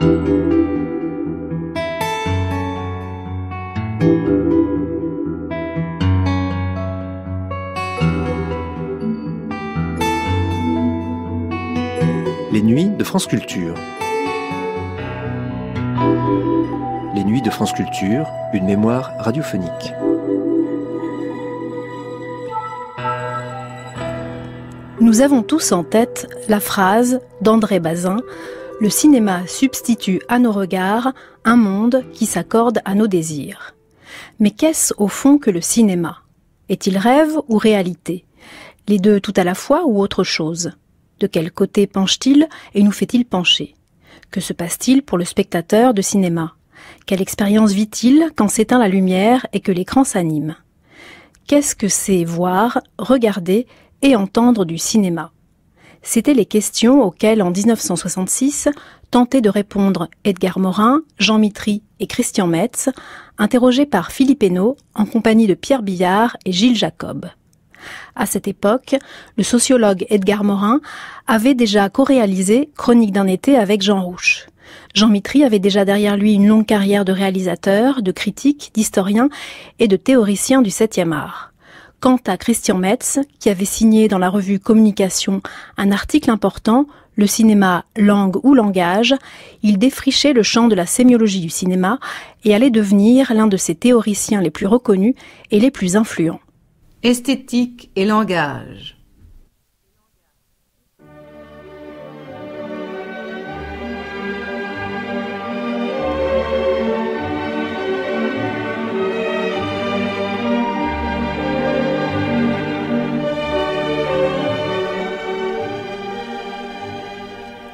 Les nuits de France Culture. Les nuits de France Culture, une mémoire radiophonique. Nous avons tous en tête la phrase d'André Bazin « Le cinéma substitue à nos regards un monde qui s'accorde à nos désirs ». Mais qu'est-ce au fond que le cinéma ? Est-il rêve ou réalité ? Les deux tout à la fois ou autre chose ? De quel côté penche-t-il et nous fait-il pencher ? Que se passe-t-il pour le spectateur de cinéma ? Quelle expérience vit-il quand s'éteint la lumière et que l'écran s'anime ? Qu'est-ce que c'est voir, regarder et entendre du cinéma ? C'étaient les questions auxquelles, en 1966, tentaient de répondre Edgar Morin, Jean Mitry et Christian Metz, interrogés par Philippe Hénault en compagnie de Pierre Billard et Gilles Jacob. À cette époque, le sociologue Edgar Morin avait déjà co-réalisé Chronique d'un été avec Jean Rouch. Jean Mitry avait déjà derrière lui une longue carrière de réalisateur, de critique, d'historien et de théoricien du 7e art. Quant à Christian Metz, qui avait signé dans la revue Communication un article important, Le cinéma, langue ou langage, il défrichait le champ de la sémiologie du cinéma et allait devenir l'un de ses théoriciens les plus reconnus et les plus influents. Esthétique et langage.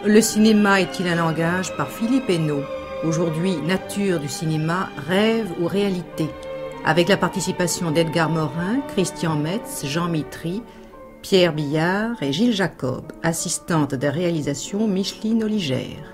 Le cinéma est-il un langage par Philippe Hénault. Aujourd'hui, nature du cinéma, rêve ou réalité. Avec la participation d'Edgar Morin, Christian Metz, Jean Mitry, Pierre Billard et Gilles Jacob, assistante de réalisation Micheline Oligère.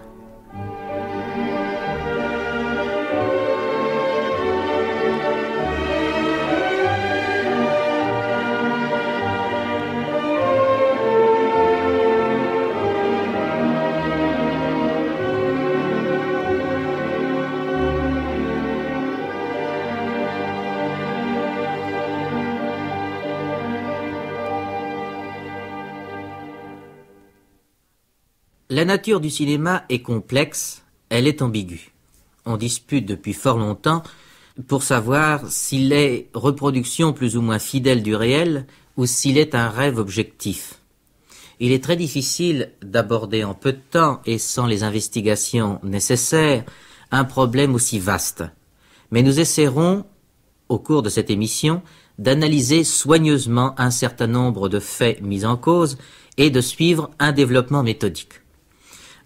La nature du cinéma est complexe, elle est ambiguë. On dispute depuis fort longtemps pour savoir s'il est reproduction plus ou moins fidèle du réel ou s'il est un rêve objectif. Il est très difficile d'aborder en peu de temps et sans les investigations nécessaires un problème aussi vaste. Mais nous essaierons, au cours de cette émission, d'analyser soigneusement un certain nombre de faits mis en cause et de suivre un développement méthodique.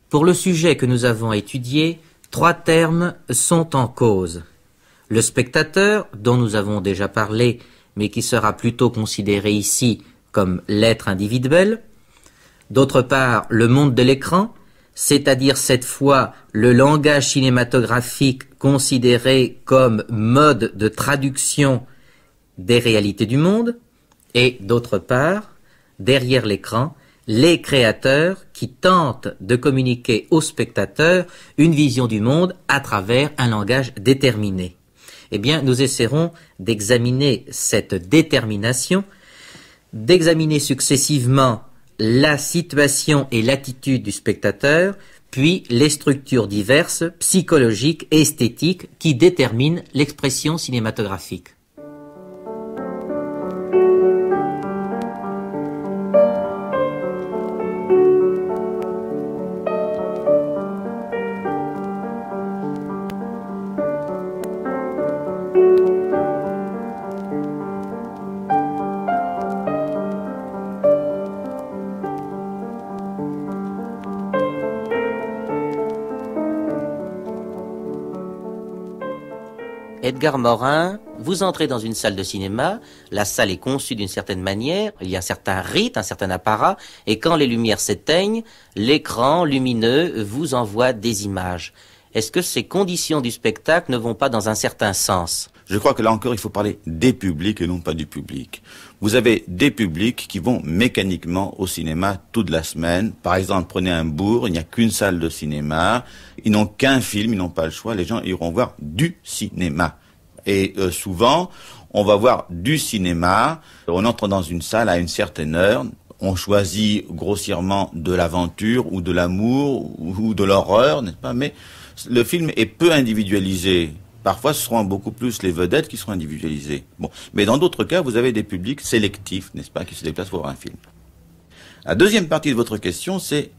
Pour le sujet que nous avons étudié, 3 termes sont en cause. Le spectateur, dont nous avons déjà parlé, mais qui sera plutôt considéré ici comme l'être individuel. D'autre part, le monde de l'écran, c'est-à-dire cette fois le langage cinématographique considéré comme mode de traduction des réalités du monde. Et d'autre part, derrière l'écran, les créateurs qui tentent de communiquer aux spectateurs une vision du monde à travers un langage déterminé. Eh bien, nous essaierons d'examiner cette détermination, d'examiner successivement la situation et l'attitude du spectateur, puis les structures diverses, psychologiques et esthétiques qui déterminent l'expression cinématographique. Edgar Morin, vous entrez dans une salle de cinéma, la salle est conçue d'une certaine manière, il y a un certain rythme, un certain apparat, et quand les lumières s'éteignent, l'écran lumineux vous envoie des images. est-ce que ces conditions du spectacle ne vont pas dans un certain sens? Je crois que là encore, il faut parler des publics et non pas du public. Vous avez des publics qui vont mécaniquement au cinéma toute la semaine. Par exemple, prenez un bourg, il n'y a qu'une salle de cinéma. Ils n'ont qu'un film, ils n'ont pas le choix. Les gens iront voir du cinéma. Et souvent, on va voir du cinéma. On entre dans une salle à une certaine heure. On choisit grossièrement de l'aventure ou de l'amour ou de l'horreur, n'est-ce pas? Mais le film est peu individualisé. Parfois, ce seront beaucoup plus les vedettes qui seront individualisées. Bon. Mais dans d'autres cas, vous avez des publics sélectifs, n'est-ce pas, qui se déplacent pour voir un film. La deuxième partie de votre question, c'est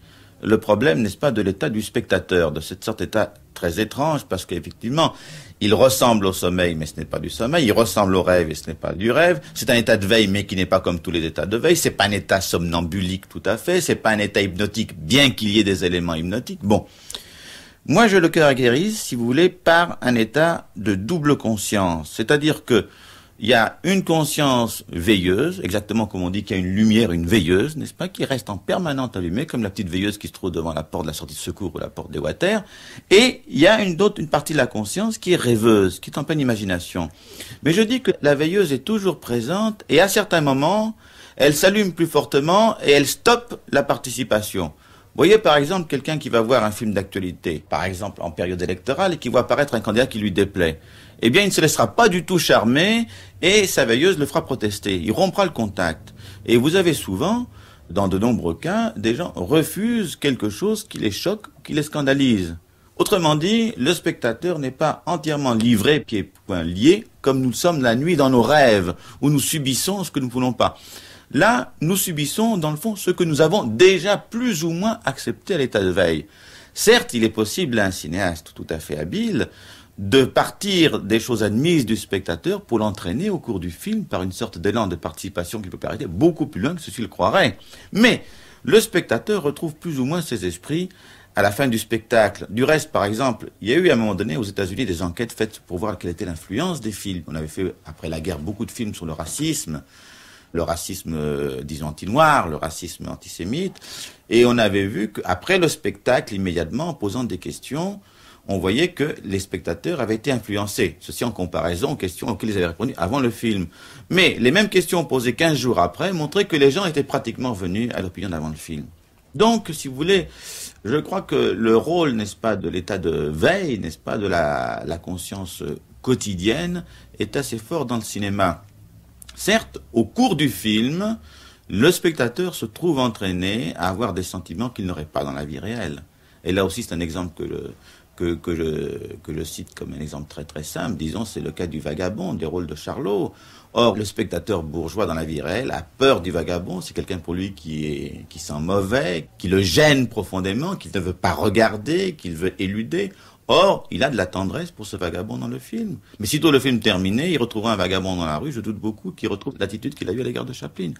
le problème, n'est-ce pas, de l'état du spectateur, de cette sorte d'état très étrange, parce qu'effectivement, il ressemble au sommeil, mais ce n'est pas du sommeil. Il ressemble au rêve, et ce n'est pas du rêve. C'est un état de veille, mais qui n'est pas comme tous les états de veille. C'est pas un état somnambulique tout à fait. C'est pas un état hypnotique, bien qu'il y ait des éléments hypnotiques. Bon. Moi, je le caractérise, si vous voulez, par un état de double conscience. C'est-à-dire que il y a une conscience veilleuse, exactement comme on dit qu'il y a une lumière, une veilleuse, n'est-ce pas, qui reste en permanente allumée, comme la petite veilleuse qui se trouve devant la porte de la sortie de secours ou la porte des water. Et il y a une partie de la conscience qui est rêveuse, qui est en pleine imagination. Mais je dis que la veilleuse est toujours présente et à certains moments, elle s'allume plus fortement et elle stoppe la participation. Vous voyez par exemple quelqu'un qui va voir un film d'actualité, par exemple en période électorale, et qui voit apparaître un candidat qui lui déplaît. Eh bien, il ne se laissera pas du tout charmer et sa veilleuse le fera protester. Il rompra le contact. Et vous avez souvent, dans de nombreux cas, des gens refusent quelque chose qui les choque, qui les scandalise. Autrement dit, le spectateur n'est pas entièrement livré, pieds et poings liés, comme nous le sommes la nuit dans nos rêves, où nous subissons ce que nous ne voulons pas. Là, nous subissons, dans le fond, ce que nous avons déjà plus ou moins accepté à l'état de veille. Certes, il est possible à un cinéaste tout à fait habile de partir des choses admises du spectateur pour l'entraîner au cours du film par une sorte d'élan de participation qui peut paraître beaucoup plus loin que ceci le croirait. Mais le spectateur retrouve plus ou moins ses esprits à la fin du spectacle. Du reste, par exemple, il y a eu à un moment donné aux États-Unis des enquêtes faites pour voir quelle était l'influence des films. On avait fait, après la guerre, beaucoup de films sur le racisme, disons, anti-noir, le racisme antisémite. Et on avait vu qu'après le spectacle, immédiatement, en posant des questions, on voyait que les spectateurs avaient été influencés. Ceci en comparaison aux questions auxquelles ils avaient répondu avant le film. Mais les mêmes questions posées 15 jours après montraient que les gens étaient pratiquement venus à l'opinion d'avant le film. Donc, si vous voulez, je crois que le rôle, n'est-ce pas, de l'état de veille, n'est-ce pas, de la conscience quotidienne, est assez fort dans le cinéma. Certes, au cours du film, le spectateur se trouve entraîné à avoir des sentiments qu'il n'aurait pas dans la vie réelle. Et là aussi, c'est un exemple que je cite comme un exemple très très simple. Disons, c'est le cas du vagabond, des rôles de Charlot. Or, le spectateur bourgeois dans la vie réelle a peur du vagabond. C'est quelqu'un pour lui qui sent mauvais, qui le gêne profondément, qu'il ne veut pas regarder, qu'il veut éluder. Or, il a de la tendresse pour ce vagabond dans le film. Mais sitôt le film terminé, il retrouvera un vagabond dans la rue, je doute beaucoup, qu'il retrouve l'attitude qu'il a eue à l'égard de Chaplin.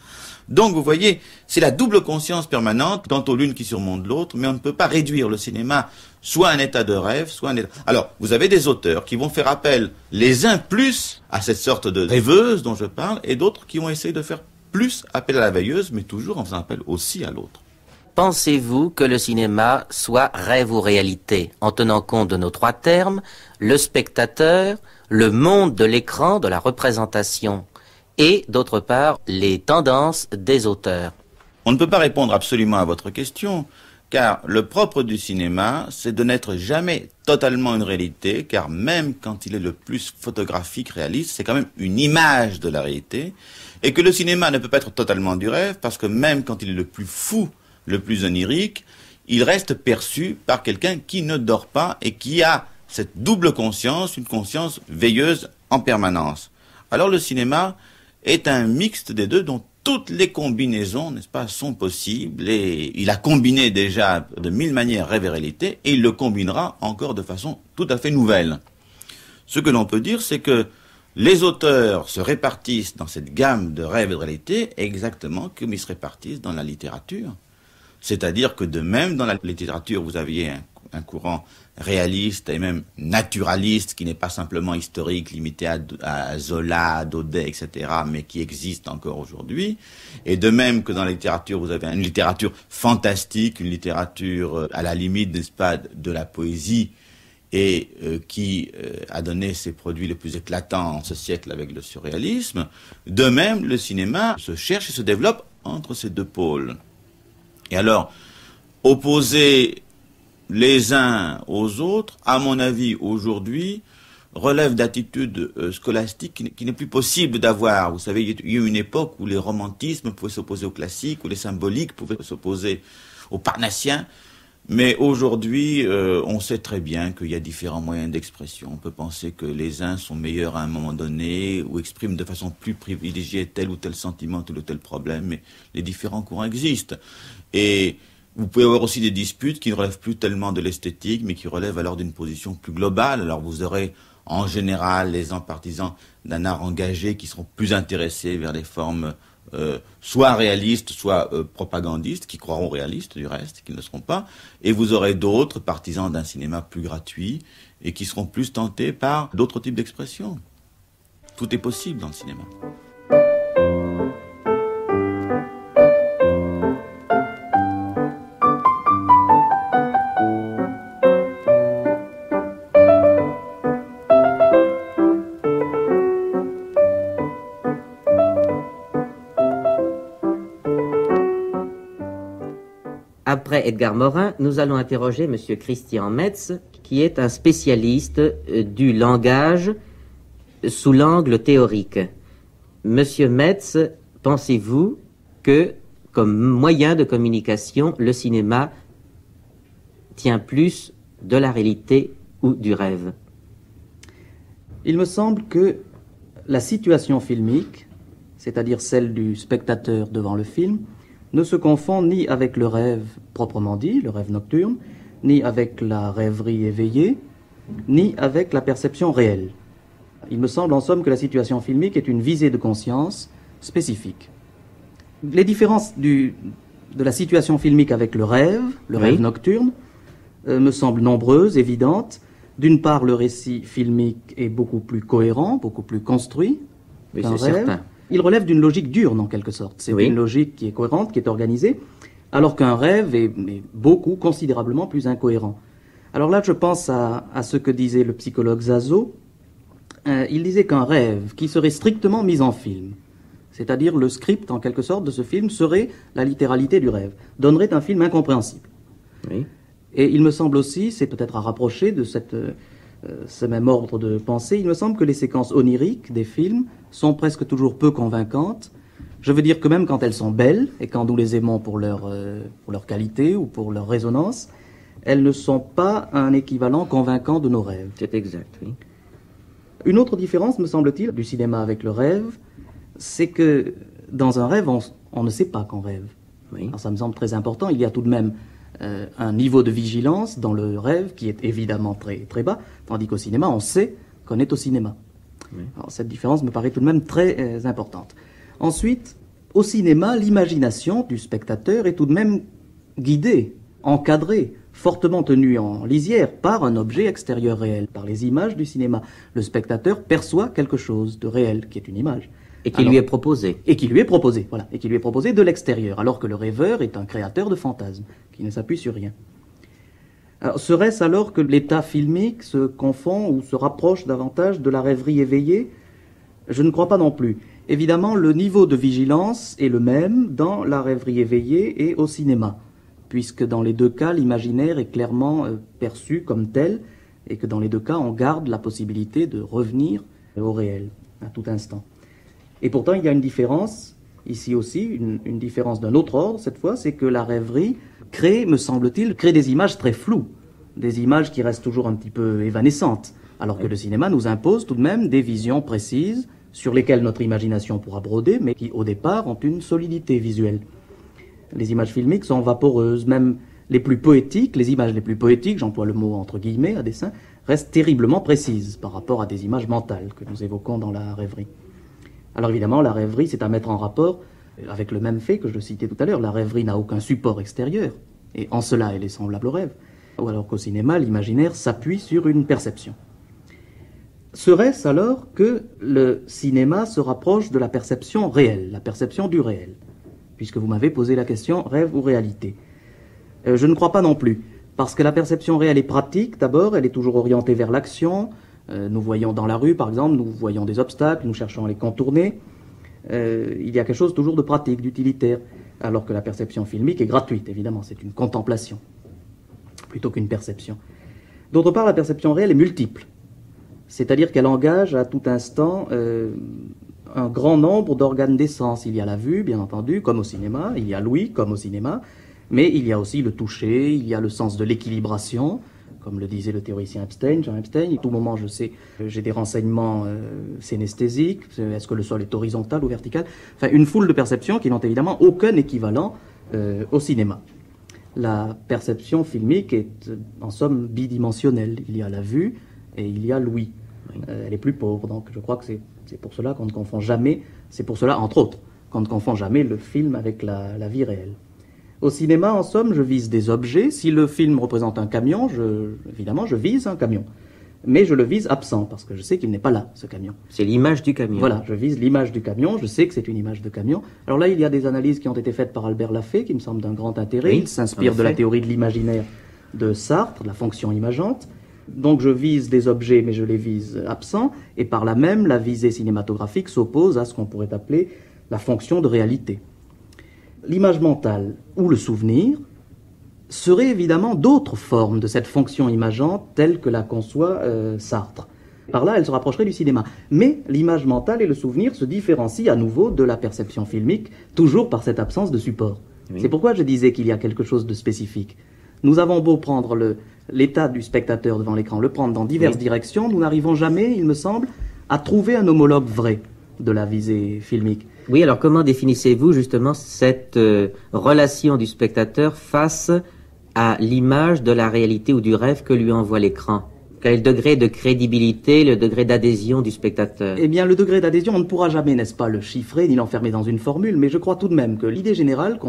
Donc, vous voyez, c'est la double conscience permanente, tantôt l'une qui surmonte l'autre, mais on ne peut pas réduire le cinéma soit un état de rêve, soit un état... Alors, vous avez des auteurs qui vont faire appel les uns plus à cette sorte de rêveuse dont je parle, et d'autres qui vont essayer de faire plus appel à la veilleuse, mais toujours en faisant appel aussi à l'autre. Pensez-vous que le cinéma soit rêve ou réalité, en tenant compte de nos trois termes, le spectateur, le monde de l'écran, de la représentation, et, d'autre part, les tendances des auteurs? On ne peut pas répondre absolument à votre question, car le propre du cinéma, c'est de n'être jamais totalement une réalité, car même quand il est le plus photographique, réaliste, c'est quand même une image de la réalité, et que le cinéma ne peut pas être totalement du rêve, parce que même quand il est le plus fou, le plus onirique, il reste perçu par quelqu'un qui ne dort pas et qui a cette double conscience, une conscience veilleuse en permanence. Alors le cinéma est un mixte des deux dont toutes les combinaisons, n'est-ce pas, sont possibles, et il a combiné déjà de 1000 manières rêve et réalité, et il le combinera encore de façon tout à fait nouvelle. Ce que l'on peut dire, c'est que les auteurs se répartissent dans cette gamme de rêve et de réalité exactement comme ils se répartissent dans la littérature. C'est-à-dire que de même dans la littérature, vous aviez un courant réaliste et même naturaliste qui n'est pas simplement historique, limité à Zola, à Daudet, etc., mais qui existe encore aujourd'hui. Et de même que dans la littérature, vous avez une littérature fantastique, une littérature à la limite, n'est-ce pas, de la poésie et qui a donné ses produits les plus éclatants en ce siècle avec le surréalisme. De même, le cinéma se cherche et se développe entre ces deux pôles. Et alors, opposer les uns aux autres, à mon avis, aujourd'hui, relève d'attitudes scolastiques qui n'est plus possible d'avoir. Vous savez, il y a eu une époque où les romantismes pouvaient s'opposer aux classiques, où les symboliques pouvaient s'opposer aux parnassiens. Mais aujourd'hui, on sait très bien qu'il y a différents moyens d'expression. On peut penser que les uns sont meilleurs à un moment donné, ou expriment de façon plus privilégiée tel ou tel sentiment, tel ou tel problème, mais les différents courants existent. Et vous pouvez avoir aussi des disputes qui ne relèvent plus tellement de l'esthétique, mais qui relèvent alors d'une position plus globale. Alors vous aurez en général les partisans d'un art engagé qui seront plus intéressés vers les formes soit réalistes, soit propagandistes, qui croiront réalistes du reste, qui ne le seront pas, et vous aurez d'autres partisans d'un cinéma plus gratuit et qui seront plus tentés par d'autres types d'expressions. Tout est possible dans le cinéma. Après Edgar Morin, nous allons interroger M. Christian Metz, qui est un spécialiste du langage sous l'angle théorique. Monsieur Metz, pensez-vous que, comme moyen de communication, le cinéma tient plus de la réalité ou du rêve? Il me semble que la situation filmique, c'est-à-dire celle du spectateur devant le film, ne se confond ni avec le rêve proprement dit, le rêve nocturne, ni avec la rêverie éveillée, ni avec la perception réelle. Il me semble en somme que la situation filmique est une visée de conscience spécifique. Les différences de la situation filmique avec le rêve nocturne, me semblent nombreuses, évidentes. D'une part, le récit filmique est beaucoup plus cohérent, beaucoup plus construit qu'un rêve. Certain. Il relève d'une logique diurne, en quelque sorte. C'est une logique qui est cohérente, qui est organisée, alors qu'un rêve est beaucoup, considérablement plus incohérent. Alors là, je pense à ce que disait le psychologue Zazo. Il disait qu'un rêve qui serait strictement mis en film, c'est-à-dire le script, en quelque sorte, de ce film, serait la littéralité du rêve, donnerait un film incompréhensible. Oui. Et il me semble aussi, c'est peut-être à rapprocher de ce même ordre de pensée, il me semble que les séquences oniriques des films sont presque toujours peu convaincantes. Je veux dire que même quand elles sont belles, et quand nous les aimons pour leur qualité ou pour leur résonance, elles ne sont pas un équivalent convaincant de nos rêves. C'est exact, oui. Une autre différence, me semble-t-il, du cinéma avec le rêve, c'est que dans un rêve, on ne sait pas qu'on rêve. Oui. Alors ça me semble très important. Il y a tout de même un niveau de vigilance dans le rêve qui est évidemment très, très bas, tandis qu'au cinéma, on sait qu'on est au cinéma. Oui. Alors, cette différence me paraît tout de même très importante. Ensuite, au cinéma, l'imagination du spectateur est tout de même guidée, encadrée, fortement tenue en lisière par un objet extérieur réel, par les images du cinéma. Le spectateur perçoit quelque chose de réel, qui est une image. Et qui lui est proposé. Et qui lui est proposé, voilà. Et qui lui est proposé de l'extérieur, alors que le rêveur est un créateur de fantasmes, qui ne s'appuie sur rien. Alors, serait-ce alors que l'état filmique se confond ou se rapproche davantage de la rêverie éveillée? Je ne crois pas non plus. Évidemment, le niveau de vigilance est le même dans la rêverie éveillée et au cinéma, puisque dans les deux cas, l'imaginaire est clairement perçu comme tel, et que dans les deux cas, on garde la possibilité de revenir au réel, à tout instant. Et pourtant, il y a une différence, ici aussi, une différence d'un autre ordre, cette fois, c'est que la rêverie crée, me semble-t-il, des images très floues, des images qui restent toujours un petit peu évanescentes, alors que le cinéma nous impose tout de même des visions précises, sur lesquelles notre imagination pourra broder, mais qui, au départ, ont une solidité visuelle. Les images filmiques sont vaporeuses, même les plus poétiques, les images les plus poétiques, j'emploie le mot entre guillemets à dessein, restent terriblement précises par rapport à des images mentales que nous évoquons dans la rêverie. Alors évidemment, la rêverie, c'est à mettre en rapport avec le même fait que je citais tout à l'heure. La rêverie n'a aucun support extérieur, et en cela, elle est semblable au rêve. Ou alors qu'au cinéma, l'imaginaire s'appuie sur une perception. Serait-ce alors que le cinéma se rapproche de la perception réelle, la perception du réel? Puisque vous m'avez posé la question, rêve ou réalité? Je ne crois pas non plus. Parce que la perception réelle est pratique, d'abord, elle est toujours orientée vers l'action. Nous voyons dans la rue, par exemple, nous voyons des obstacles, nous cherchons à les contourner. Il y a quelque chose toujours de pratique, d'utilitaire, alors que la perception filmique est gratuite, évidemment, c'est une contemplation, plutôt qu'une perception. D'autre part, la perception réelle est multiple, c'est-à-dire qu'elle engage à tout instant un grand nombre d'organes des sens. Il y a la vue, bien entendu, comme au cinéma, il y a l'ouïe, comme au cinéma, mais il y a aussi le toucher, il y a le sens de l'équilibration, comme le disait le théoricien Jean Epstein. À tout moment, je sais, j'ai des renseignements synesthésiques, est-ce que le sol est horizontal ou vertical, enfin une foule de perceptions qui n'ont évidemment aucun équivalent au cinéma. La perception filmique est en somme bidimensionnelle. Il y a la vue et il y a l'ouïe. Elle est plus pauvre, donc je crois que c'est pour cela qu'on ne confond jamais, c'est pour cela, entre autres, qu'on ne confond jamais le film avec la vie réelle. Au cinéma, en somme, je vise des objets. Si le film représente un camion, évidemment, je vise un camion. Mais je le vise absent, parce que je sais qu'il n'est pas là, ce camion. C'est l'image du camion. Voilà, je vise l'image du camion, je sais que c'est une image de camion. Alors là, il y a des analyses qui ont été faites par Albert Lafay, qui me semblent d'un grand intérêt. Oui, il s'inspire de la théorie de l'imaginaire de Sartre, de la fonction imageante. Donc je vise des objets, mais je les vise absents. Et par là même, la visée cinématographique s'oppose à ce qu'on pourrait appeler la fonction de réalité. L'image mentale ou le souvenir seraient évidemment d'autres formes de cette fonction imageante telle que la conçoit Sartre. Par là, elle se rapprocherait du cinéma. Mais l'image mentale et le souvenir se différencient à nouveau de la perception filmique, toujours par cette absence de support. Oui. C'est pourquoi je disais qu'il y a quelque chose de spécifique. Nous avons beau prendre l'état du spectateur devant l'écran, le prendre dans diverses directions, nous n'arrivons jamais, il me semble, à trouver un homologue vrai de la visée filmique. Oui, alors comment définissez-vous justement cette relation du spectateur face à l'image de la réalité ou du rêve que lui envoie l'écran? Quel est le degré de crédibilité, le degré d'adhésion du spectateur? Eh bien, le degré d'adhésion, on ne pourra jamais, n'est-ce pas, le chiffrer ni l'enfermer dans une formule, mais je crois tout de même que l'idée générale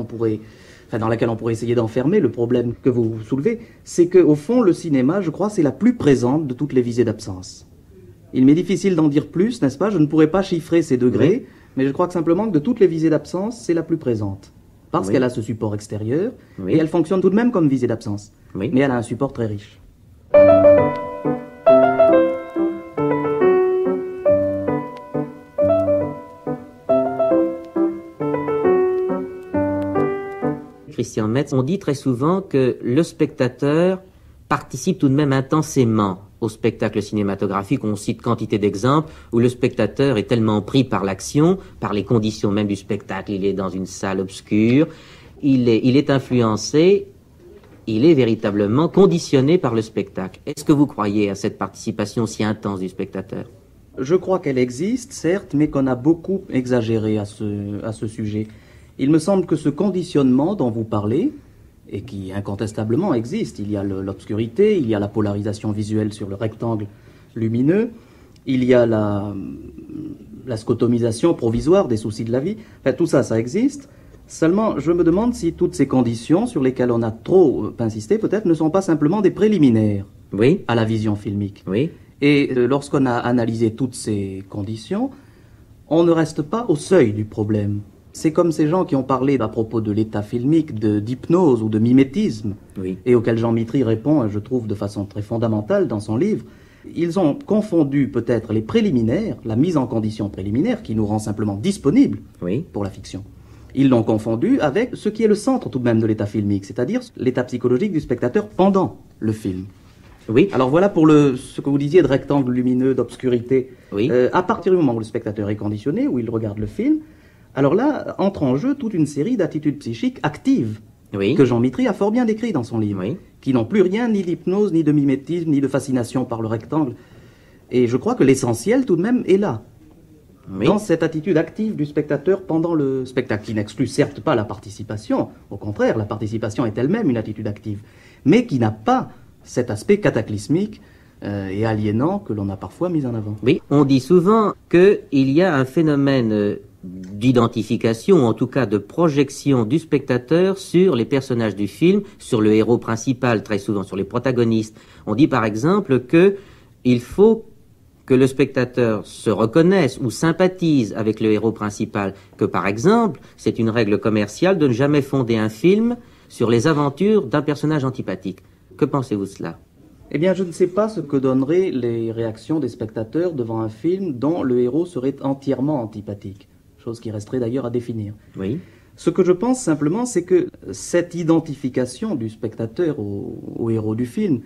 dans laquelle on pourrait essayer d'enfermer le problème que vous soulevez, c'est qu'au fond, le cinéma, je crois, c'est la plus présente de toutes les visées d'absence. Il m'est difficile d'en dire plus, n'est-ce pas? Je ne pourrais pas chiffrer ces degrés, oui. Mais je crois que simplement que de toutes les visées d'absence, c'est la plus présente. Parce qu'elle a ce support extérieur, et elle fonctionne tout de même comme visée d'absence. Oui. Mais elle a un support très riche. Christian Metz, on dit très souvent que le spectateur participe tout de même intensément au spectacle cinématographique. On cite quantité d'exemples où le spectateur est tellement pris par l'action, par les conditions même du spectacle. Il est dans une salle obscure, il est influencé, il est véritablement conditionné par le spectacle. Est-ce que vous croyez à cette participation si intense du spectateur? Je crois qu'elle existe, certes, mais qu'on a beaucoup exagéré à ce sujet. Il me semble que ce conditionnement dont vous parlez, et qui incontestablement existe, il y a l'obscurité, il y a la polarisation visuelle sur le rectangle lumineux, il y a la scotomisation provisoire des soucis de la vie, enfin, tout ça, ça existe. Seulement, je me demande si toutes ces conditions sur lesquelles on a trop insisté, peut-être, ne sont pas simplement des préliminaires à la vision filmique. Oui. Et lorsqu'on a analysé toutes ces conditions, on ne reste pas au seuil du problème. C'est comme ces gens qui ont parlé à propos de l'état filmique, d'hypnose ou de mimétisme, et auquel Jean Mitry répond, je trouve, de façon très fondamentale dans son livre. Ils ont confondu peut-être les préliminaires, la mise en condition préliminaire, qui nous rend simplement disponibles pour la fiction. Ils l'ont confondu avec ce qui est le centre tout de même de l'état filmique, c'est-à-dire l'état psychologique du spectateur pendant le film. Oui. Alors voilà pour ce que vous disiez de rectangle lumineux, d'obscurité. Oui. À partir du moment où le spectateur est conditionné, où il regarde le film, alors là, entre en jeu toute une série d'attitudes psychiques actives que Jean Mitry a fort bien décrit dans son livre, qui n'ont plus rien ni d'hypnose, ni de mimétisme, ni de fascination par le rectangle. Et je crois que l'essentiel tout de même est là, dans cette attitude active du spectateur pendant le spectacle, qui n'exclut certes pas la participation, au contraire, la participation est elle-même une attitude active, mais qui n'a pas cet aspect cataclysmique et aliénant que l'on a parfois mis en avant. Oui, on dit souvent qu'il y a un phénomène d'identification, ou en tout cas de projection du spectateur sur les personnages du film, sur le héros principal, très souvent sur les protagonistes. On dit par exemple qu'il faut que le spectateur se reconnaisse ou sympathise avec le héros principal, que par exemple, c'est une règle commerciale de ne jamais fonder un film sur les aventures d'un personnage antipathique. Que pensez-vous de cela? Eh bien, je ne sais pas ce que donneraient les réactions des spectateurs devant un film dont le héros serait entièrement antipathique, chose qui resterait d'ailleurs à définir. Oui. Ce que je pense simplement, c'est que cette identification du spectateur au héros du film,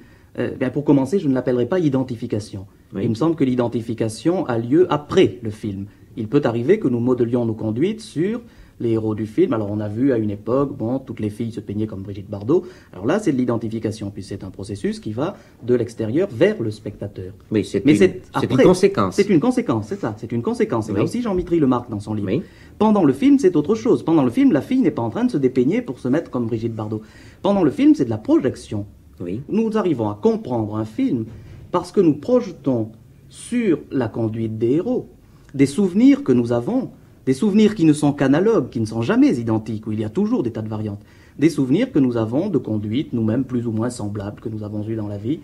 bien pour commencer, je ne l'appellerai pas identification. Oui. Il me semble que l'identification a lieu après le film. Il peut arriver que nous modelions nos conduites sur les héros du film. Alors on a vu à une époque, toutes les filles se peignaient comme Brigitte Bardot. Alors là, c'est de l'identification, puis c'est un processus qui va de l'extérieur vers le spectateur. Oui, c'est Mais une conséquence. C'est une conséquence, c'est ça, c'est une conséquence. Et là aussi, Jean Mitry le marque dans son livre. Oui. Pendant le film, c'est autre chose. Pendant le film, la fille n'est pas en train de se dépeigner pour se mettre comme Brigitte Bardot. Pendant le film, c'est de la projection. Oui. Nous arrivons à comprendre un film parce que nous projetons sur la conduite des héros des souvenirs que nous avons, des souvenirs qui ne sont qu'analogues, qui ne sont jamais identiques, où il y a toujours des tas de variantes. Des souvenirs que nous avons de conduite, nous-mêmes plus ou moins semblables, que nous avons eus dans la vie.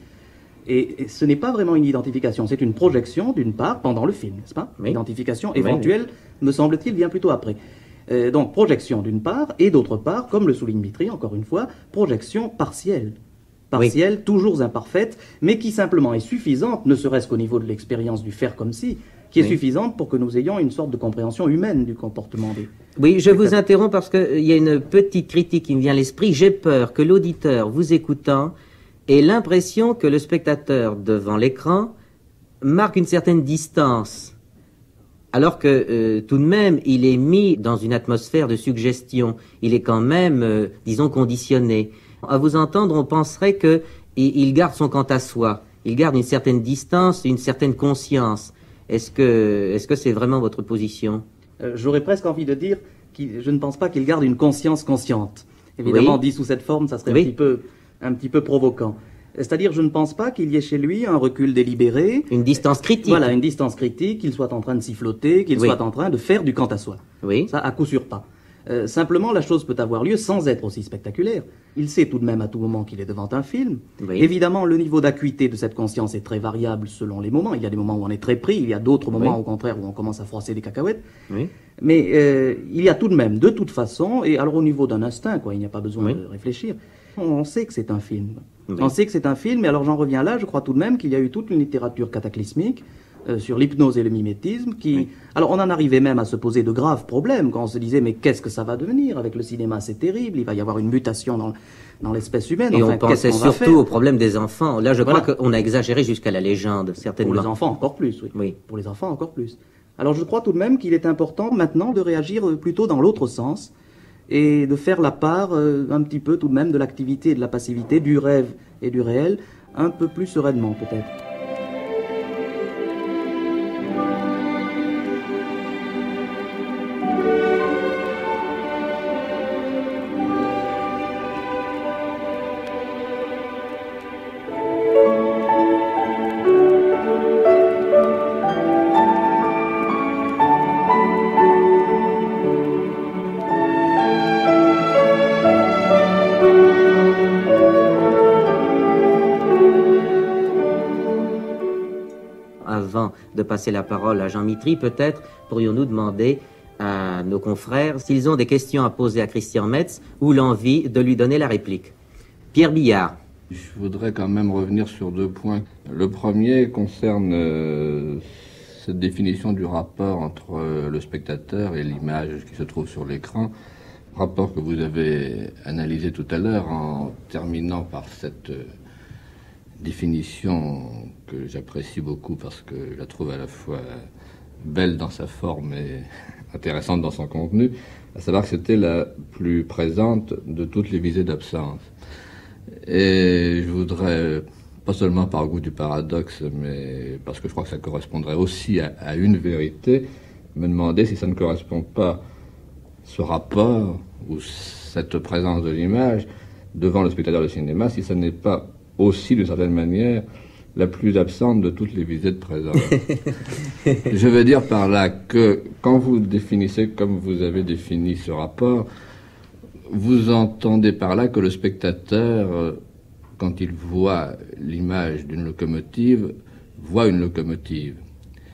Et ce n'est pas vraiment une identification, c'est une projection, d'une part, pendant le film, n'est-ce pas? Oui. L'identification éventuelle, me semble-t-il, vient plutôt après. Donc, projection d'une part, et d'autre part, comme le souligne Mitry, encore une fois, projection partielle. Partielle, toujours imparfaite, mais qui simplement est suffisante, ne serait-ce qu'au niveau de l'expérience du faire comme si, qui est suffisante pour que nous ayons une sorte de compréhension humaine du comportement des... Oui, je vous interromps parce qu'il y a une petite critique qui me vient à l'esprit. J'ai peur que l'auditeur, vous écoutant, ait l'impression que le spectateur devant l'écran marque une certaine distance, alors que tout de même, il est mis dans une atmosphère de suggestion. Il est quand même, disons, conditionné. À vous entendre, on penserait qu'il garde son quant à soi. Il garde une certaine distance, une certaine conscience. Est-ce que c'est vraiment votre position? J'aurais presque envie de dire que je ne pense pas qu'il garde une conscience consciente. Évidemment, dit sous cette forme, ça serait un petit peu provoquant. C'est-à-dire, je ne pense pas qu'il y ait chez lui un recul délibéré. Une distance critique. Voilà, une distance critique, qu'il soit en train de siffloter, qu'il soit en train de faire du quant à soi. Oui. Ça, à coup sûr pas. Simplement, la chose peut avoir lieu sans être aussi spectaculaire. Il sait tout de même à tout moment qu'il est devant un film. Oui. Évidemment, le niveau d'acuité de cette conscience est très variable selon les moments. Il y a des moments où on est très pris, il y a d'autres moments, au contraire, où on commence à froisser des cacahuètes. Oui. Mais il y a tout de même, de toute façon, et alors au niveau d'un instinct, il n'y a pas besoin de réfléchir, on sait que c'est un film. Oui. On sait que c'est un film, et alors j'en reviens là, je crois tout de même qu'il y a eu toute une littérature cataclysmique sur l'hypnose et le mimétisme qui... Oui. Alors on en arrivait même à se poser de graves problèmes quand on se disait mais qu'est-ce que ça va devenir avec le cinéma, c'est terrible, il va y avoir une mutation dans l'espèce humaine. Et on pensait surtout au problème des enfants. Là je crois qu'on a exagéré jusqu'à la légende, certainement. Pour les enfants encore plus, oui. Pour les enfants encore plus. Alors je crois tout de même qu'il est important maintenant de réagir plutôt dans l'autre sens et de faire la part un petit peu tout de même de l'activité et de la passivité, du rêve et du réel, un peu plus sereinement peut-être. Avant de passer la parole à Jean Mitry, peut-être pourrions-nous demander à nos confrères s'ils ont des questions à poser à Christian Metz ou l'envie de lui donner la réplique. Pierre Billard. Je voudrais quand même revenir sur 2 points. Le premier concerne cette définition du rapport entre le spectateur et l'image qui se trouve sur l'écran. Rapport que vous avez analysé tout à l'heure en terminant par cette définition que j'apprécie beaucoup parce que je la trouve à la fois belle dans sa forme et intéressante dans son contenu, à savoir que c'était la plus présente de toutes les visées d'absence. Et je voudrais, pas seulement par goût du paradoxe, mais parce que je crois que ça correspondrait aussi à une vérité, me demander si ça ne correspond pas, ce rapport ou cette présence de l'image devant le spectateur de cinéma, si ça n'est pas aussi, d'une certaine manière, la plus absente de toutes les visées de présence. Je veux dire par là que quand vous définissez comme vous avez défini ce rapport, vous entendez par là que le spectateur, quand il voit l'image d'une locomotive, voit une locomotive.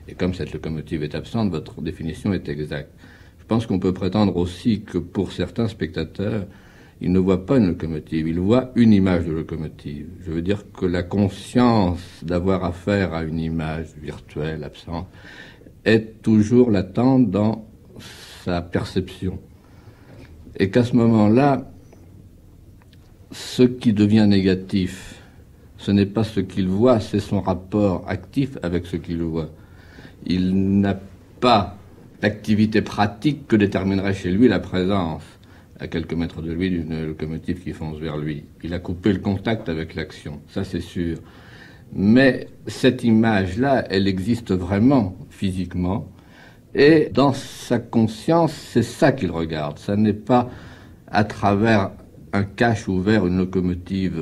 Et comme cette locomotive est absente, votre définition est exacte. Je pense qu'on peut prétendre aussi que pour certains spectateurs, il ne voit pas une locomotive, il voit une image de locomotive. Je veux dire que la conscience d'avoir affaire à une image virtuelle, absente, est toujours latente dans sa perception. Et qu'à ce moment-là, ce qui devient négatif, ce n'est pas ce qu'il voit, c'est son rapport actif avec ce qu'il voit. Il n'a pas l'activité pratique que déterminerait chez lui la présence, à quelques mètres de lui, d'une locomotive qui fonce vers lui. Il a coupé le contact avec l'action, ça c'est sûr. Mais cette image-là, elle existe vraiment, physiquement, et dans sa conscience, c'est ça qu'il regarde. Ça n'est pas à travers un cache ouvert, une locomotive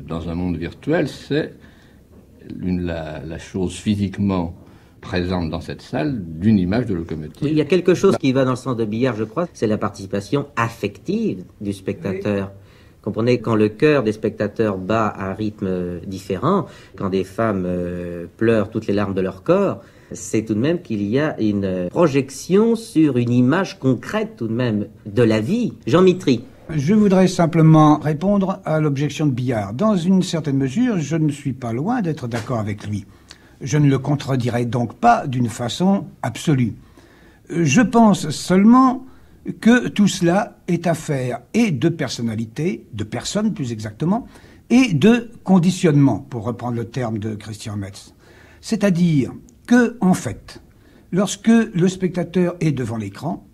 dans un monde virtuel, c'est la chose physiquement présente dans cette salle d'une image de locomotive. Il y a quelque chose qui va dans le sens de Billard, je crois, c'est la participation affective du spectateur. Comprenez, quand le cœur des spectateurs bat à un rythme différent, quand des femmes pleurent toutes les larmes de leur corps, c'est tout de même qu'il y a une projection sur une image concrète tout de même de la vie. Jean Mitry. Je voudrais simplement répondre à l'objection de Billard. Dans une certaine mesure, je ne suis pas loin d'être d'accord avec lui. Je ne le contredirai donc pas d'une façon absolue. Je pense seulement que tout cela est affaire et de personnalité, de personne plus exactement, et de conditionnement, pour reprendre le terme de Christian Metz. C'est-à-dire que, en fait, lorsque le spectateur est devant l'écran,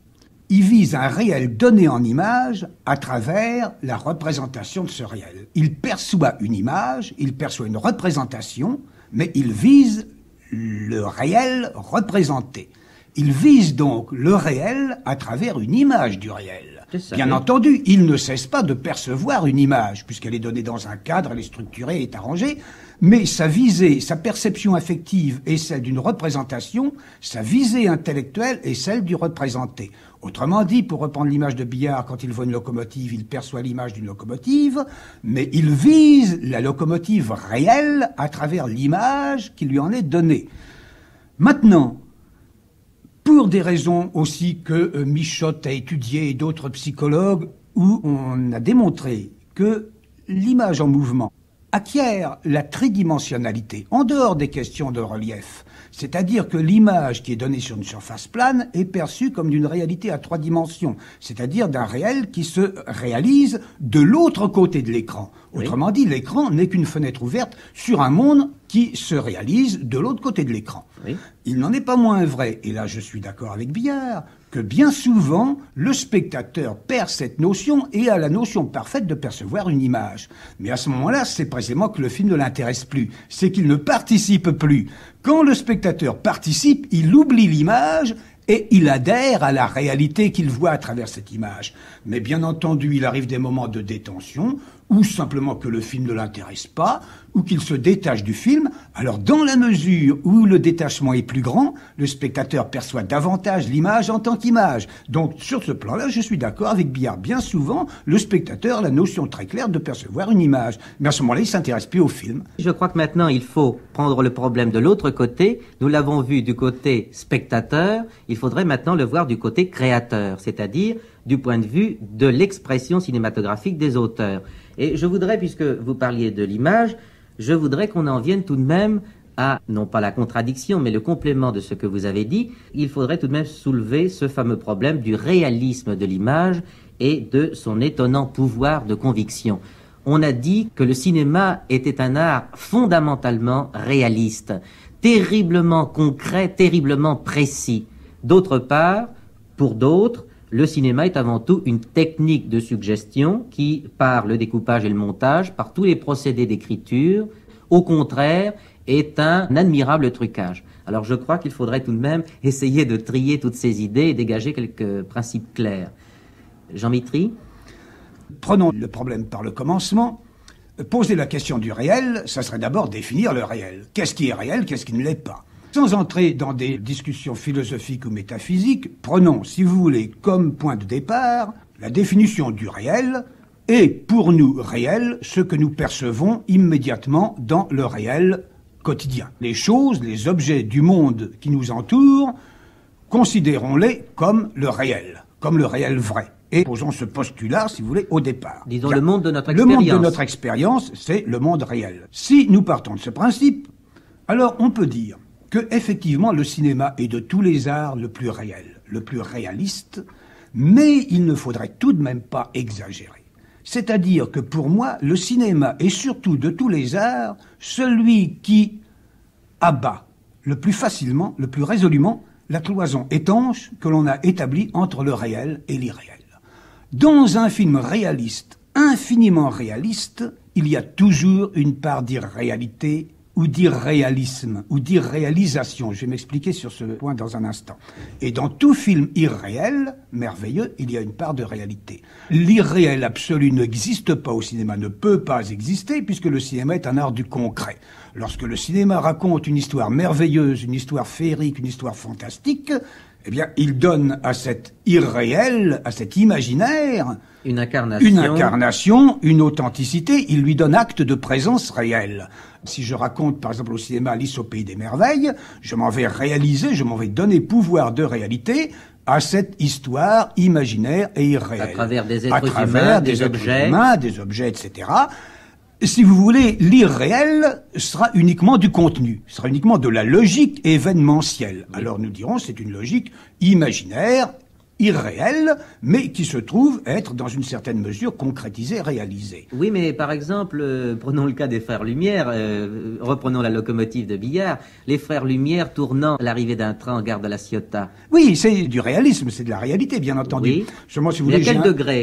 il vise un réel donné en image à travers la représentation de ce réel. Il perçoit une image, il perçoit une représentation, mais il vise le réel représenté. Il vise donc le réel à travers une image du réel. Bien entendu, il ne cesse pas de percevoir une image, puisqu'elle est donnée dans un cadre, elle est structurée, est arrangée, mais sa visée, sa perception affective est celle d'une représentation, sa visée intellectuelle est celle du représenté. Autrement dit, pour reprendre l'image de Billard, quand il voit une locomotive, il perçoit l'image d'une locomotive, mais il vise la locomotive réelle à travers l'image qui lui en est donnée. Maintenant, pour des raisons aussi que Michotte a étudiées et d'autres psychologues, où on a démontré que l'image en mouvement acquiert la tridimensionnalité, en dehors des questions de relief. C'est-à-dire que l'image qui est donnée sur une surface plane est perçue comme d'une réalité à 3 dimensions, c'est-à-dire d'un réel qui se réalise de l'autre côté de l'écran. Autrement dit, l'écran n'est qu'une fenêtre ouverte sur un monde qui se réalise de l'autre côté de l'écran. Oui. Il n'en est pas moins vrai, et là je suis d'accord avec Billard, que bien souvent, le spectateur perd cette notion et a la notion parfaite de percevoir une image. Mais à ce moment-là, c'est précisément que le film ne l'intéresse plus. C'est qu'il ne participe plus. Quand le spectateur participe, il oublie l'image et il adhère à la réalité qu'il voit à travers cette image. Mais bien entendu, il arrive des moments de détention, ou simplement que le film ne l'intéresse pas, ou qu'il se détache du film. Alors dans la mesure où le détachement est plus grand, le spectateur perçoit davantage l'image en tant qu'image. Donc sur ce plan-là, je suis d'accord avec Billard. Bien souvent, le spectateur a la notion très claire de percevoir une image. Mais à ce moment-là, il ne s'intéresse plus au film. Je crois que maintenant, il faut prendre le problème de l'autre côté. Nous l'avons vu du côté spectateur, il faudrait maintenant le voir du côté créateur, c'est-à-dire du point de vue de l'expression cinématographique des auteurs. Et je voudrais, puisque vous parliez de l'image, je voudrais qu'on en vienne tout de même à, non pas la contradiction, mais le complément de ce que vous avez dit. Il faudrait tout de même soulever ce fameux problème du réalisme de l'image et de son étonnant pouvoir de conviction. On a dit que le cinéma était un art fondamentalement réaliste, terriblement concret, terriblement précis. D'autre part, pour d'autres, le cinéma est avant tout une technique de suggestion qui, par le découpage et le montage, par tous les procédés d'écriture, au contraire, est un admirable trucage. Alors je crois qu'il faudrait tout de même essayer de trier toutes ces idées et dégager quelques principes clairs. Jean Mitry ? Prenons le problème par le commencement. Poser la question du réel, ça serait d'abord définir le réel. Qu'est-ce qui est réel, qu'est-ce qui ne l'est pas ? Sans entrer dans des discussions philosophiques ou métaphysiques, prenons, si vous voulez, comme point de départ, la définition du réel est, pour nous, réel, ce que nous percevons immédiatement dans le réel quotidien. Les choses, les objets du monde qui nous entourent, considérons-les comme le réel vrai. Et posons ce postulat, si vous voulez, au départ. Disons Bien, le monde de notre le expérience. monde de notre expérience, c'est le monde réel. Si nous partons de ce principe, alors on peut dire que effectivement le cinéma est de tous les arts le plus réel, le plus réaliste, mais il ne faudrait tout de même pas exagérer. C'est-à-dire que pour moi, le cinéma est surtout de tous les arts celui qui abat le plus facilement, le plus résolument, la cloison étanche que l'on a établie entre le réel et l'irréel. Dans un film réaliste, infiniment réaliste, il y a toujours une part d'irréalité ou d'irréalisme, ou d'irréalisation. Je vais m'expliquer sur ce point dans un instant. Et dans tout film irréel, merveilleux, il y a une part de réalité. L'irréel absolu n'existe pas au cinéma, ne peut pas exister, puisque le cinéma est un art du concret. Lorsque le cinéma raconte une histoire merveilleuse, une histoire féerique, une histoire fantastique, eh bien, il donne à cet irréel, à cet imaginaire, une incarnation, une authenticité, il lui donne acte de présence réelle. Si je raconte, par exemple, au cinéma Alice au Pays des Merveilles, je m'en vais réaliser, je m'en vais donner pouvoir de réalité à cette histoire imaginaire et irréelle. À travers des êtres humains, des objets, etc. Si vous voulez, l'irréel sera uniquement du contenu, sera uniquement de la logique événementielle. Oui. Alors nous dirons, c'est une logique imaginaire, irréelle, mais qui se trouve être dans une certaine mesure concrétisée, réalisée. Oui, mais par exemple, prenons le cas des frères Lumière, reprenons la locomotive de Billard, les frères Lumière tournant à l'arrivée d'un train en gare de la Ciotat. Oui, c'est du réalisme, c'est de la réalité, bien entendu. Oui. Seulement, si vous voulez,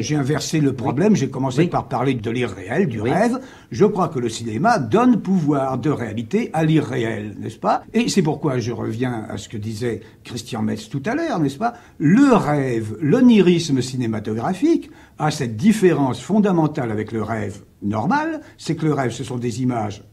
j'ai inversé le problème, oui. J'ai commencé par parler de l'irréel, du rêve. Je crois que le cinéma donne pouvoir de réalité à l'irréel, n'est-ce pas? Et c'est pourquoi je reviens à ce que disait Christian Metz tout à l'heure, n'est-ce pas? Le rêve, l'onirisme cinématographique a cette différence fondamentale avec le rêve normal, c'est que le rêve, ce sont des images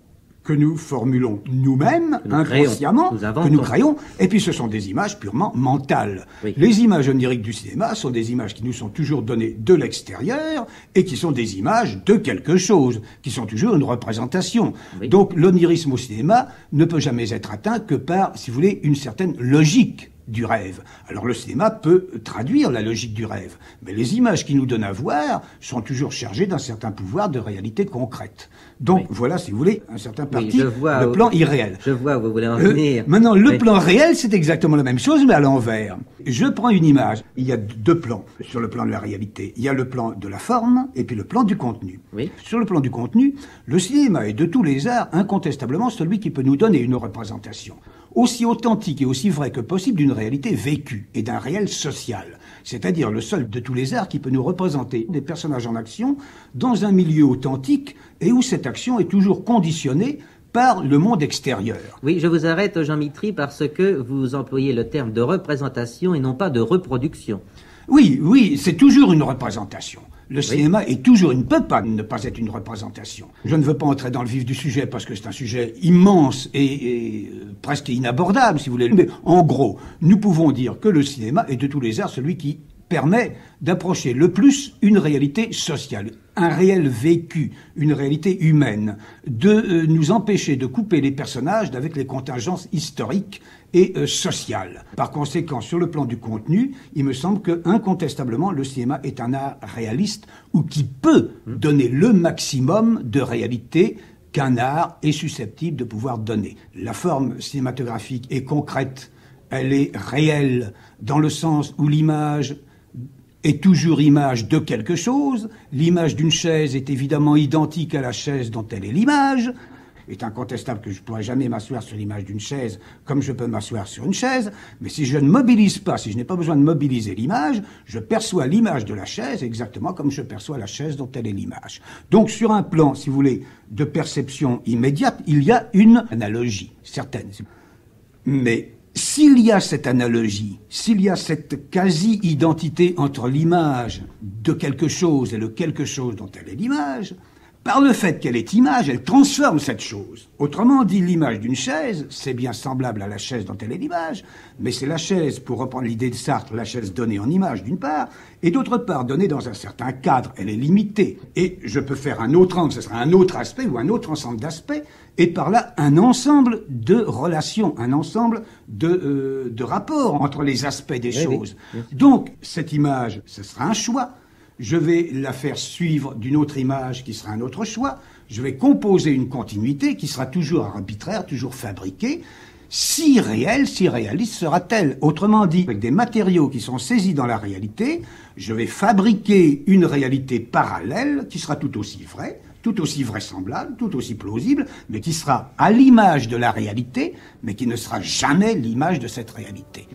que nous formulons nous-mêmes, inconsciemment, que nous créons, et puis ce sont des images purement mentales. Oui. Les images oniriques du cinéma sont des images qui nous sont toujours données de l'extérieur, et qui sont des images de quelque chose, qui sont toujours une représentation. Oui. Donc l'onirisme au cinéma ne peut jamais être atteint que par, si vous voulez, une certaine logique du rêve. Alors le cinéma peut traduire la logique du rêve, mais les images qu'il nous donne à voir sont toujours chargées d'un certain pouvoir de réalité concrète. Donc voilà, si vous voulez, un certain parti, le plan irréel. Je vois où vous voulez en venir. Maintenant, le plan réel, c'est exactement la même chose, mais à l'envers. Je prends une image, il y a deux plans sur le plan de la réalité. Il y a le plan de la forme et puis le plan du contenu. Oui. Sur le plan du contenu, le cinéma est de tous les arts incontestablement celui qui peut nous donner une représentation aussi authentique et aussi vraie que possible d'une réalité vécue et d'un réel social. C'est-à-dire le seul de tous les arts qui peut nous représenter des personnages en action dans un milieu authentique et où cette action est toujours conditionnée par le monde extérieur. Oui, je vous arrête, Jean Mitry, parce que vous employez le terme de représentation et non pas de reproduction. Oui, c'est toujours une représentation. Le cinéma est toujours, il ne peut pas ne pas être une représentation. Je ne veux pas entrer dans le vif du sujet parce que c'est un sujet immense et presque inabordable, si vous voulez. Mais en gros, nous pouvons dire que le cinéma est de tous les arts celui qui permet d'approcher le plus une réalité sociale, un réel vécu, une réalité humaine, de nous empêcher de couper les personnages avec les contingences historiques et sociales. Par conséquent, sur le plan du contenu, il me semble que, incontestablement, le cinéma est un art réaliste ou qui peut donner le maximum de réalité qu'un art est susceptible de pouvoir donner. La forme cinématographique est concrète, elle est réelle, dans le sens où l'image est toujours image de quelque chose. L'image d'une chaise est évidemment identique à la chaise dont elle est l'image. Il est incontestable que je ne pourrai jamais m'asseoir sur l'image d'une chaise comme je peux m'asseoir sur une chaise, mais si je ne mobilise pas, si je n'ai pas besoin de mobiliser l'image, je perçois l'image de la chaise exactement comme je perçois la chaise dont elle est l'image. Donc sur un plan, si vous voulez, de perception immédiate, il y a une analogie certaine. Mais s'il y a cette analogie, s'il y a cette quasi-identité entre l'image de quelque chose et le quelque chose dont elle est l'image, par le fait qu'elle est image, elle transforme cette chose. Autrement dit, l'image d'une chaise, c'est bien semblable à la chaise dont elle est l'image, mais c'est la chaise, pour reprendre l'idée de Sartre, la chaise donnée en image d'une part, et d'autre part donnée dans un certain cadre, elle est limitée. Et je peux faire un autre angle, ce sera un autre aspect ou un autre ensemble d'aspects, et par là un ensemble de relations, un ensemble de rapports entre les aspects des choses. Oui. Donc, cette image, ce sera un choix. Je vais la faire suivre d'une autre image qui sera un autre choix. Je vais composer une continuité qui sera toujours arbitraire, toujours fabriquée. Si réelle, si réaliste sera-t-elle? Autrement dit, avec des matériaux qui sont saisis dans la réalité, je vais fabriquer une réalité parallèle qui sera tout aussi vraie, tout aussi vraisemblable, tout aussi plausible, mais qui sera à l'image de la réalité, mais qui ne sera jamais l'image de cette réalité.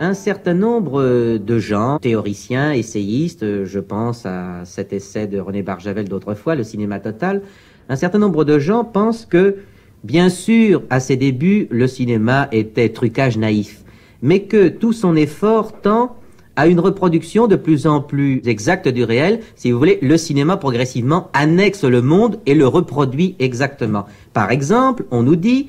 Un certain nombre de gens, théoriciens, essayistes, je pense à cet essai de René Barjavel d'autrefois, Le cinéma total, un certain nombre de gens pensent que, bien sûr, à ses débuts, le cinéma était trucage naïf, mais que tout son effort tend à une reproduction de plus en plus exacte du réel. Si vous voulez, le cinéma progressivement annexe le monde et le reproduit exactement. Par exemple, on nous dit,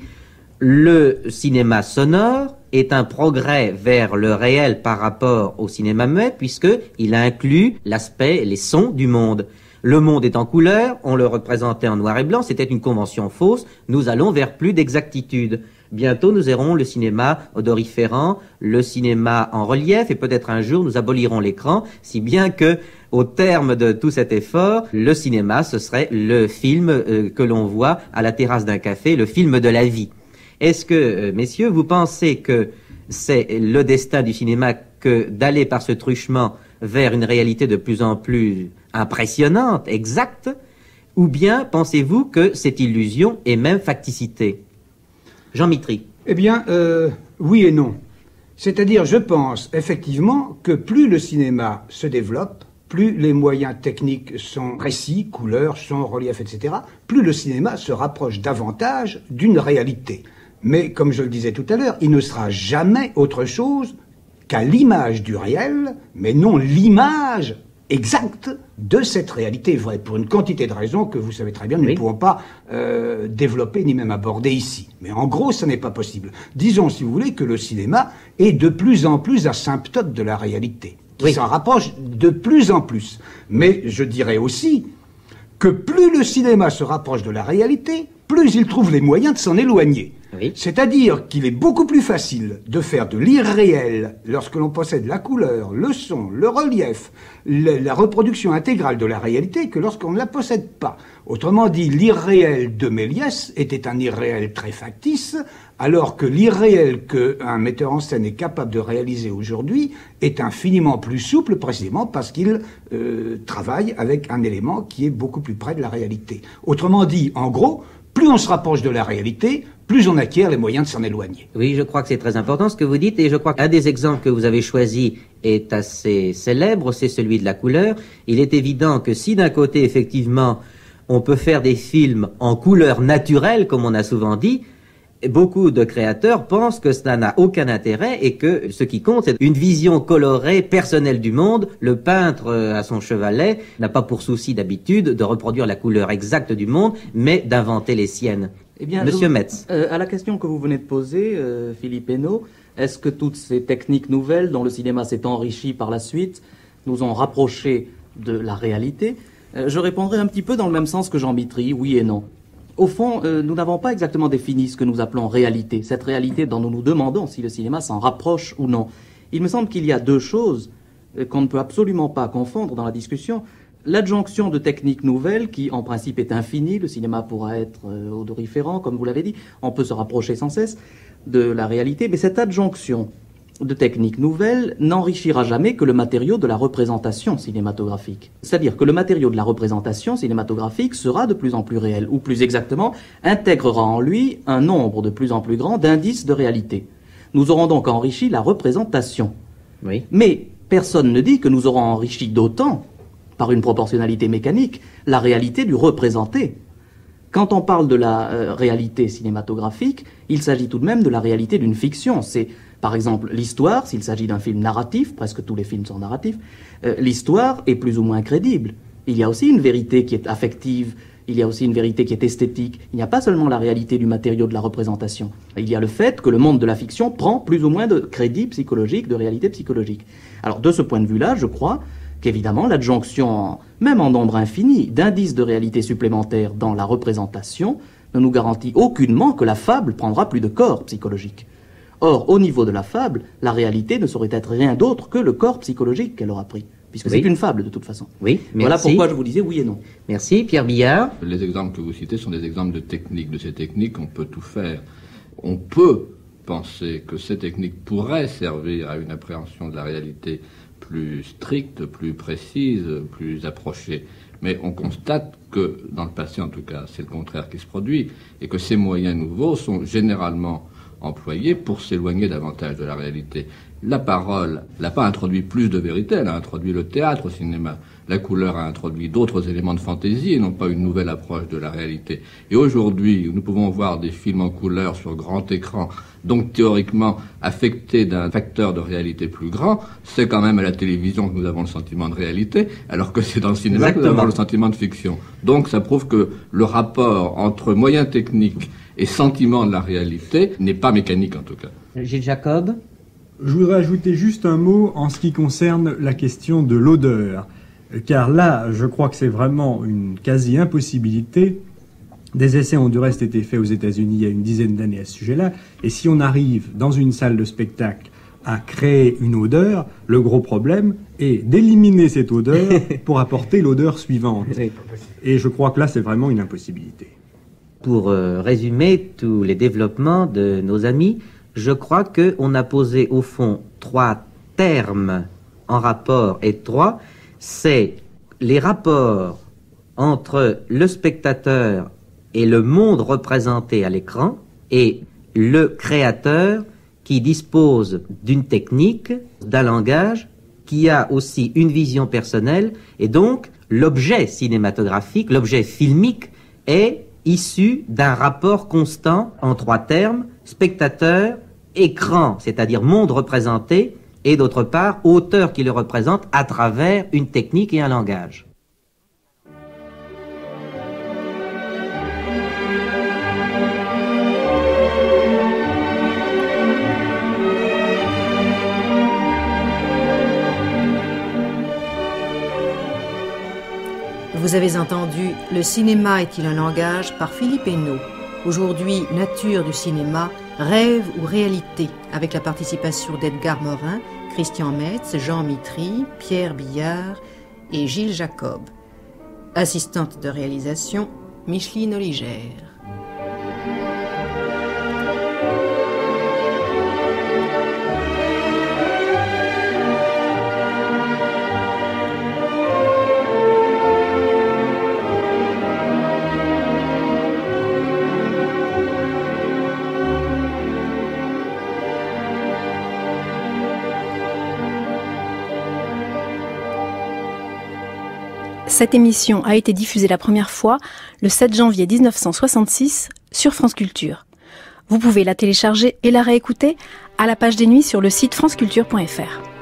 le cinéma sonore est un progrès vers le réel par rapport au cinéma muet, puisqu'il inclut l'aspect, les sons du monde. Le monde est en couleur, on le représentait en noir et blanc, c'était une convention fausse, nous allons vers plus d'exactitude. Bientôt, nous aurons le cinéma odoriférant, le cinéma en relief, et peut-être un jour, nous abolirons l'écran, si bien que, au terme de tout cet effort, le cinéma, ce serait le film que l'on voit à la terrasse d'un café, le film de la vie. Est-ce que, messieurs, vous pensez que c'est le destin du cinéma que d'aller par ce truchement vers une réalité de plus en plus impressionnante, exacte, ou bien pensez-vous que cette illusion est même facticité? Jean Mitry. Eh bien, oui et non. C'est-à-dire, je pense effectivement que plus le cinéma se développe, plus les moyens techniques sont précis, couleurs, son, relief, etc., plus le cinéma se rapproche davantage d'une réalité. Mais, comme je le disais tout à l'heure, il ne sera jamais autre chose qu'à l'image du réel, mais non l'image exacte de cette réalité vraie, pour une quantité de raisons que vous savez très bien, nous ne pouvons pas développer ni même aborder ici. Mais en gros, ce n'est pas possible. Disons, si vous voulez, que le cinéma est de plus en plus asymptote de la réalité, qui s'en rapproche de plus en plus. Mais je dirais aussi que plus le cinéma se rapproche de la réalité, plus il trouve les moyens de s'en éloigner. Oui. C'est-à-dire qu'il est beaucoup plus facile de faire de l'irréel lorsque l'on possède la couleur, le son, le relief, la reproduction intégrale de la réalité que lorsqu'on ne la possède pas. Autrement dit, l'irréel de Méliès était un irréel très factice, alors que l'irréel qu'un metteur en scène est capable de réaliser aujourd'hui est infiniment plus souple, précisément parce qu'il travaille avec un élément qui est beaucoup plus près de la réalité. Autrement dit, en gros, plus on se rapproche de la réalité, plus on acquiert les moyens de s'en éloigner. Oui, je crois que c'est très important ce que vous dites, et je crois qu'un des exemples que vous avez choisi est assez célèbre, c'est celui de la couleur. Il est évident que si d'un côté, effectivement, on peut faire des films en couleur naturelle, comme on a souvent dit, beaucoup de créateurs pensent que cela n'a aucun intérêt et que ce qui compte, c'est une vision colorée, personnelle du monde. Le peintre à son chevalet n'a pas pour souci d'habitude de reproduire la couleur exacte du monde, mais d'inventer les siennes. Eh bien, Monsieur Metz. À la question que vous venez de poser, Philippe Hénault, est-ce que toutes ces techniques nouvelles dont le cinéma s'est enrichi par la suite nous ont rapprochés de la réalité? Je répondrai un petit peu dans le même sens que Jean Mitry, oui et non. Au fond, nous n'avons pas exactement défini ce que nous appelons réalité, cette réalité dont nous nous demandons si le cinéma s'en rapproche ou non. Il me semble qu'il y a deux choses qu'on ne peut absolument pas confondre dans la discussion. L'adjonction de techniques nouvelles, qui en principe est infinie, le cinéma pourra être odoriférant, comme vous l'avez dit, on peut se rapprocher sans cesse de la réalité, mais cette adjonction de techniques nouvelles n'enrichira jamais que le matériau de la représentation cinématographique. C'est-à-dire que le matériau de la représentation cinématographique sera de plus en plus réel, ou plus exactement, intégrera en lui un nombre de plus en plus grand d'indices de réalité. Nous aurons donc enrichi la représentation. Oui. Mais personne ne dit que nous aurons enrichi d'autant, par une proportionnalité mécanique, la réalité du représenté. Quand on parle de la réalité cinématographique, il s'agit tout de même de la réalité d'une fiction. C'est, par exemple, l'histoire, s'il s'agit d'un film narratif, presque tous les films sont narratifs, l'histoire est plus ou moins crédible. Il y a aussi une vérité qui est affective, il y a aussi une vérité qui est esthétique. Il n'y a pas seulement la réalité du matériau de la représentation. Il y a le fait que le monde de la fiction prend plus ou moins de crédit psychologique, de réalité psychologique. Alors de ce point de vue-là, je crois qu'évidemment l'adjonction, même en nombre infini, d'indices de réalité supplémentaires dans la représentation ne nous garantit aucunement que la fable prendra plus de corps psychologique. Or, au niveau de la fable, la réalité ne saurait être rien d'autre que le corps psychologique qu'elle aura pris, puisque c'est une fable de toute façon. Oui, merci. Voilà pourquoi je vous disais oui et non. Merci, Pierre Billard. Les exemples que vous citez sont des exemples de techniques. De ces techniques, on peut tout faire. On peut penser que ces techniques pourraient servir à une appréhension de la réalité plus stricte, plus précise, plus approchée. Mais on constate que, dans le passé en tout cas, c'est le contraire qui se produit, et que ces moyens nouveaux sont généralement employés pour s'éloigner davantage de la réalité. La parole n'a pas introduit plus de vérité, elle a introduit le théâtre au cinéma. La couleur a introduit d'autres éléments de fantaisie et non pas une nouvelle approche de la réalité. Et aujourd'hui, nous pouvons voir des films en couleur sur grand écran, donc théoriquement affectés d'un facteur de réalité plus grand. C'est quand même à la télévision que nous avons le sentiment de réalité, alors que c'est dans le cinéma que nous avons le sentiment de fiction. Donc ça prouve que le rapport entre moyens techniques et sentiment de la réalité n'est pas mécanique en tout cas. Gilles Jacob. Je voudrais ajouter juste un mot en ce qui concerne la question de l'odeur, car là, je crois que c'est vraiment une quasi-impossibilité. Des essais ont du reste été faits aux États-Unis il y a une dizaine d'années à ce sujet-là, et si on arrive dans une salle de spectacle à créer une odeur, le gros problème est d'éliminer cette odeur pour apporter l'odeur suivante. Et je crois que là, c'est vraiment une impossibilité. Pour résumer tous les développements de nos amis, je crois qu'on a posé au fond 3 termes en rapport étroit. C'est les rapports entre le spectateur et le monde représenté à l'écran et le créateur qui dispose d'une technique, d'un langage, qui a aussi une vision personnelle et donc l'objet cinématographique, l'objet filmique est issu d'un rapport constant en 3 termes, spectateur, écran, c'est-à-dire monde représenté, et d'autre part, auteur qui le représente à travers une technique et un langage. Vous avez entendu « Le cinéma est-il un langage » par Philippe Henault. Aujourd'hui, Nature du cinéma, rêve ou réalité, avec la participation d'Edgar Morin, Christian Metz, Jean Mitry, Pierre Billard et Gilles Jacob. Assistante de réalisation, Micheline Oligère. Cette émission a été diffusée la première fois le 7 janvier 1966 sur France Culture. Vous pouvez la télécharger et la réécouter à la page des nuits sur le site franceculture.fr.